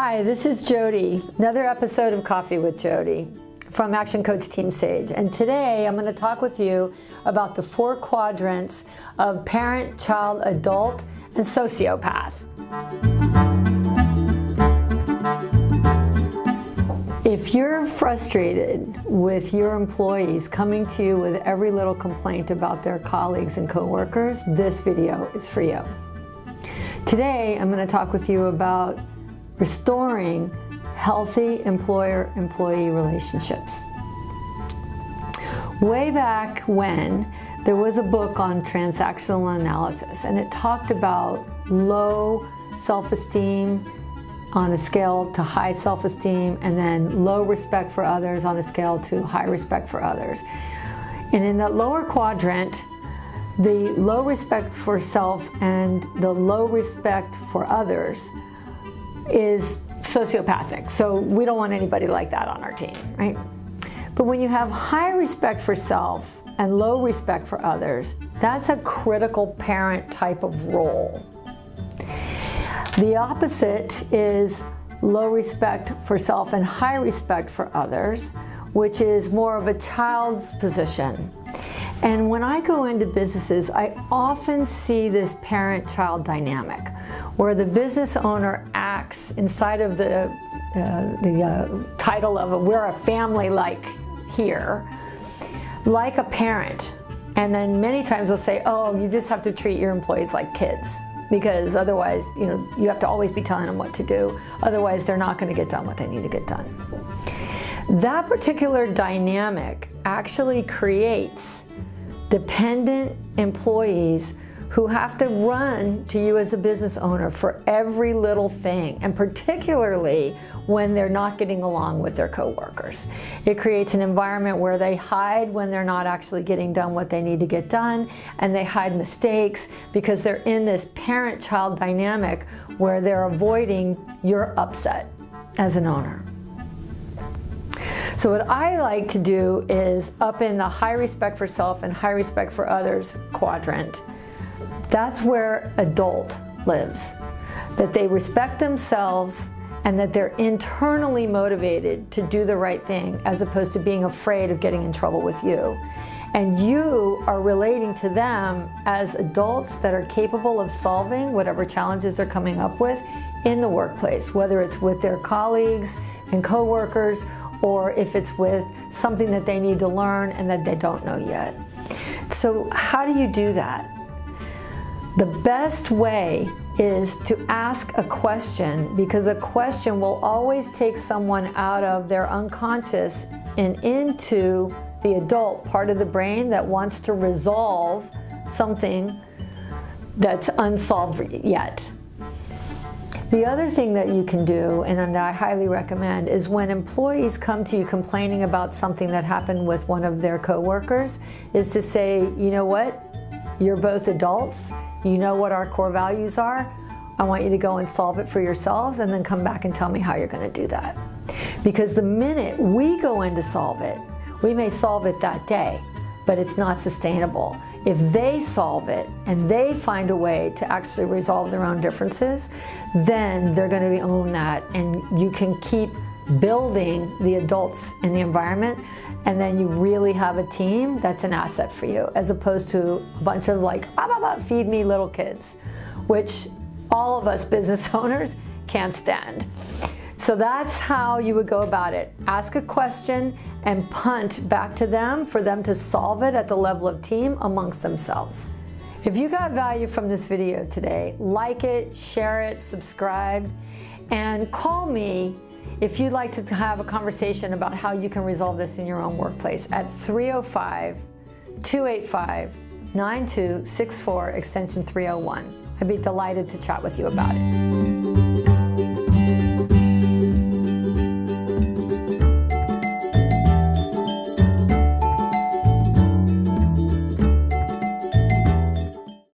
Hi, this is Jody, another episode of Coffee with Jody from ActionCOACH Team Sage. And today I'm going to talk with you about the 4 quadrants of parent, child, adult, and sociopath. If you're frustrated with your employees coming to you with every little complaint about their colleagues and coworkers, this video is for you. Today I'm going to talk with you about restoring healthy employer-employee relationships. Way back when, there was a book on transactional analysis, and it talked about low self-esteem on a scale to high self-esteem, and then low respect for others on a scale to high respect for others. And in that lower quadrant, the low respect for self and the low respect for others is sociopathic. So we don't want anybody like that on our team, right? But when you have high respect for self and low respect for others, that's a critical parent type of role. The opposite is low respect for self and high respect for others, which is more of a child's position. And when I go into businesses, I often see this parent-child dynamic, where the business owner acts inside of the title of we're a family like here, like a parent. And then many times they'll say, oh, you just have to treat your employees like kids, because otherwise, you have to always be telling them what to do. Otherwise, they're not going to get done what they need to get done. That particular dynamic actually creates dependent employees who have to run to you as a business owner for every little thing, and particularly when they're not getting along with their coworkers. It creates an environment where they hide when they're not actually getting done what they need to get done, and they hide mistakes because they're in this parent-child dynamic where they're avoiding your upset as an owner. So what I like to do is up in the high respect for self and high respect for others quadrant. That's where adult lives, that they respect themselves and that they're internally motivated to do the right thing as opposed to being afraid of getting in trouble with you. And you are relating to them as adults that are capable of solving whatever challenges they're coming up with in the workplace, whether it's with their colleagues and coworkers, or if it's with something that they need to learn and that they don't know yet. So how do you do that? The best way is to ask a question, because a question will always take someone out of their unconscious and into the adult part of the brain that wants to resolve something that's unsolved yet. The other thing that you can do, and I highly recommend, is when employees come to you complaining about something that happened with one of their coworkers, is to say, you know what, you're both adults, you know what our core values are, I want you to go and solve it for yourselves, and then come back and tell me how you're going to do that. Because the minute we go in to solve it, we may solve it that day, but it's not sustainable. If they solve it and they find a way to actually resolve their own differences, then they're going to own that, and you can keep building the adults in the environment, and then you really have a team that's an asset for you, as opposed to a bunch of feed me little kids, which all of us business owners can't stand. So that's how you would go about it. Ask a question and punt back to them for them to solve it at the level of team amongst themselves. If you got value from this video today, like it, share it, subscribe, and call me if you'd like to have a conversation about how you can resolve this in your own workplace at 305-285-9264, extension 301. I'd be delighted to chat with you about it.